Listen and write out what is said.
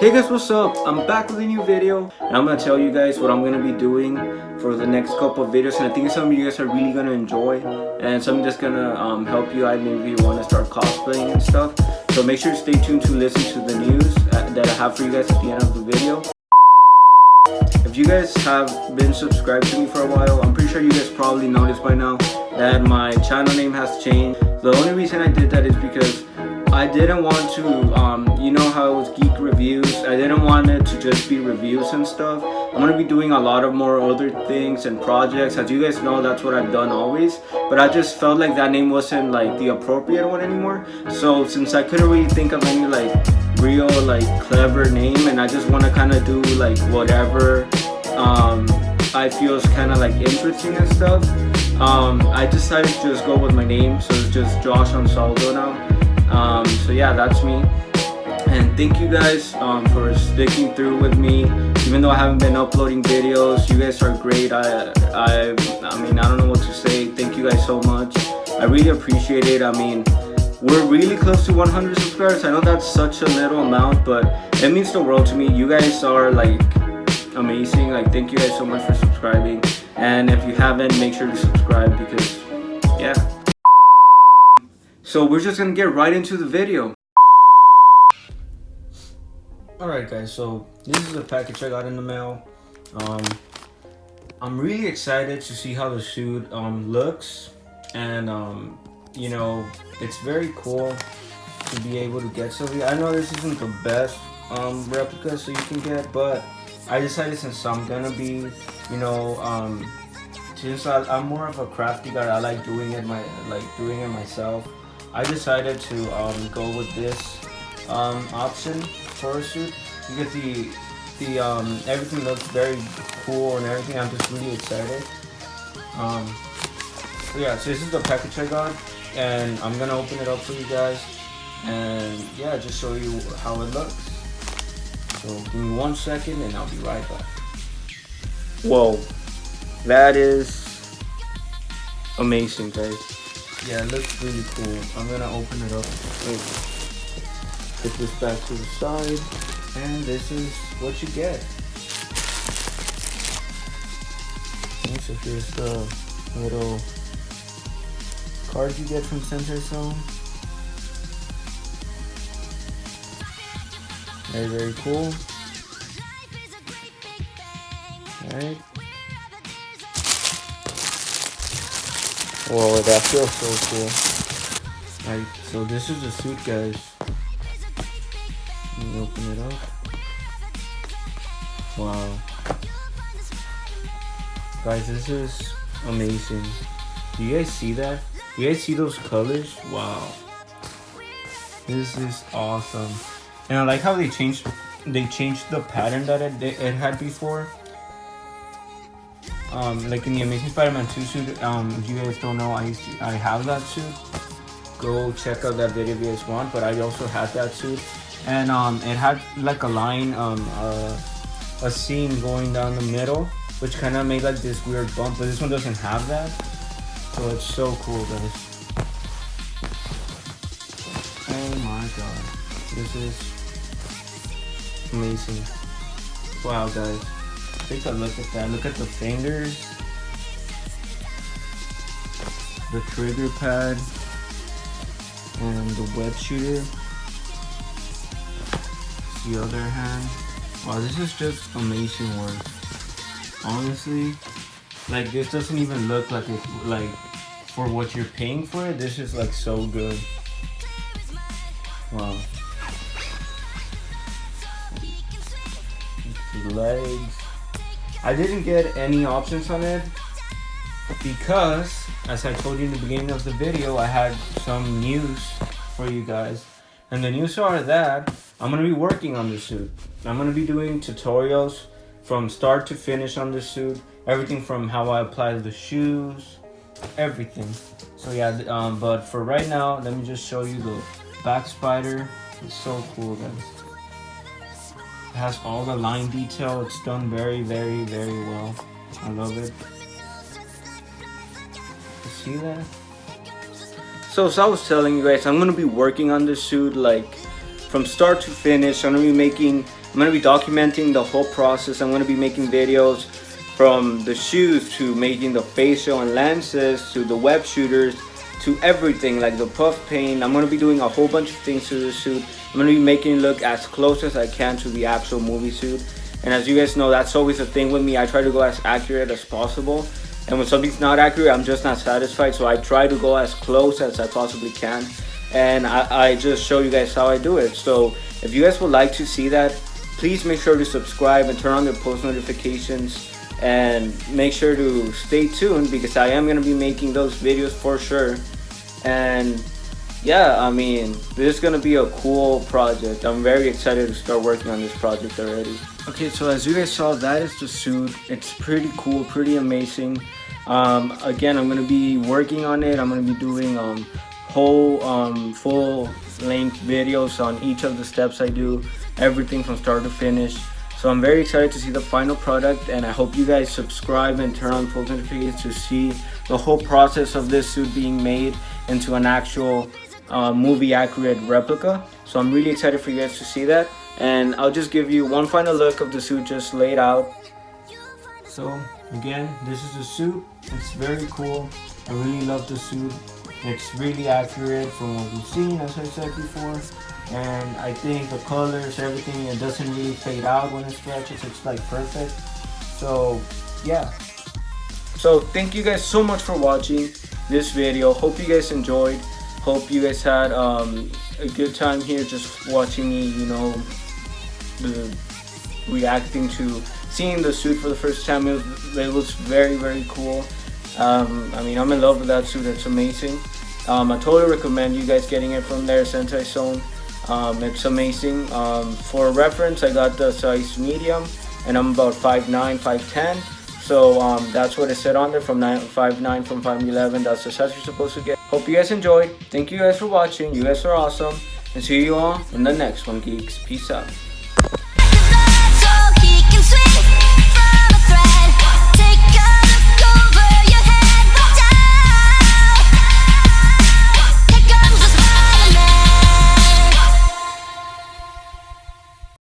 Hey guys, what's up? I'm back with a new video and I'm gonna tell you guys what I'm gonna be doing for the next couple of videos, and I think it's something you guys are really gonna enjoy and something that's gonna help you out maybe you want to start cosplaying and stuff. So make sure to stay tuned to listen to the news that I have for you guys at the end of the video. If you guys have been subscribed to me for a while, I'm pretty sure you guys probably noticed by now that my channel name has changed. The only reason I did that is because I didn't want to, you know how it was Geek Reviews, I didn't want it to just be reviews and stuff. I'm going to be doing a lot of more other things and projects. As you guys know, that's what I've done always. But I just felt like that name wasn't like the appropriate one anymore. So since I couldn't really think of any like real like clever name, and I just want to kind of do like whatever I feel is kind of like interesting and stuff, I decided to just go with my name. So it's just Josh Ansaldo now. So yeah, that's me, and thank you guys for sticking through with me even though I haven't been uploading videos. You guys are great. I mean, I don't know what to say. Thank you guys so much. I really appreciate it. I mean, we're really close to 100 subscribers. I know that's such a little amount, but it means the world to me. You guys are like amazing. Like, thank you guys so much for subscribing, and if you haven't, make sure to subscribe because yeah. So we're just gonna get right into the video. Alright guys, so this is a package I got in the mail. I'm really excited to see how the suit looks, and you know, it's very cool to be able to get something. I know this isn't the best replica so you can get, but I decided since I'm gonna be, you know, since I'm more of a crafty guy, I like doing it myself. I decided to go with this option for a suit because the everything looks very cool and everything. I'm just really excited. So yeah, so this is the package I got, and I'm gonna open it up for you guys, and yeah, just show you how it looks. So give me 1 second and I'll be right back. Whoa, that is amazing, guys. Yeah, it looks really cool. I'm gonna open it up. Wait. Put this back to the side, and this is what you get. Okay, so here's the little card you get from Center Zone. Very, very cool. Alright. Whoa, that feels so cool. Alright, so this is the suit, guys. Let me open it up. Wow. Guys, this is amazing. Do you guys see that? Do you guys see those colors? Wow. This is awesome. And I like how they changed the pattern that it had before. Like in the Amazing Spider-Man 2 suit, if you guys don't know, I have that suit. Go check out that video if you guys want, but I also had that suit, and it had like a line, a seam going down the middle, which kind of made like this weird bump, but this one doesn't have that, so it's so cool, guys. Oh my god, this is amazing. Wow, guys. Take a look at that. Look at the fingers, the trigger pad, and the web shooter. The other hand. Wow, this is just amazing work. Honestly, like this doesn't even look like it. Like for what you're paying for it, this is like so good. Wow. The legs. I didn't get any options on it because, as I told you in the beginning of the video, I had some news for you guys. And the news are that I'm going to be working on the suit. I'm going to be doing tutorials from start to finish on the suit. Everything from how I apply the shoes, everything. So yeah, but for right now, let me just show you the back spider. It's so cool, guys. It has all the line detail. It's done very, very, very well. I love it. You see that? So as I was telling you guys, I'm gonna be working on this suit like from start to finish. I'm gonna be documenting the whole process. I'm gonna be making videos from the shoes to making the facial and lenses to the web shooters to everything, like the puff paint. I'm gonna be doing a whole bunch of things to the suit. I'm gonna be making it look as close as I can to the actual movie suit. And as you guys know, that's always a thing with me. I try to go as accurate as possible. And when something's not accurate, I'm just not satisfied. So I try to go as close as I possibly can. And I just show you guys how I do it. So if you guys would like to see that, please make sure to subscribe and turn on the post notifications. And make sure to stay tuned because I am going to be making those videos for sure. And yeah, I mean, this is going to be a cool project. I'm very excited to start working on this project already. Okay, so as you guys saw, that is the suit. It's pretty cool, pretty amazing. Again, I'm going to be working on it. I'm going to be doing whole full-length videos on each of the steps I do, everything from start to finish. So I'm very excited to see the final product, and I hope you guys subscribe and turn on post notifications to see the whole process of this suit being made into an actual movie accurate replica. So I'm really excited for you guys to see that, and I'll just give you one final look of the suit just laid out. So again, this is the suit. It's very cool. I really love the suit. It's really accurate from what we've seen, as I said before. And I think the colors, everything, it doesn't really fade out when it stretches. It's like perfect. So yeah. So thank you guys so much for watching this video. Hope you guys enjoyed. Hope you guys had a good time here just watching me, you know, reacting to seeing the suit for the first time. It was very, very cool. I mean, I'm in love with that suit. It's amazing. I totally recommend you guys getting it from there, Sensei Zone. It's amazing. For reference, I got the size medium, and I'm about 5'9", 5'10". So that's what it said on there, from 5'9", from 5'11". That's the size you're supposed to get. Hope you guys enjoyed. Thank you guys for watching. You guys are awesome. And see you all in the next one, geeks. Peace out.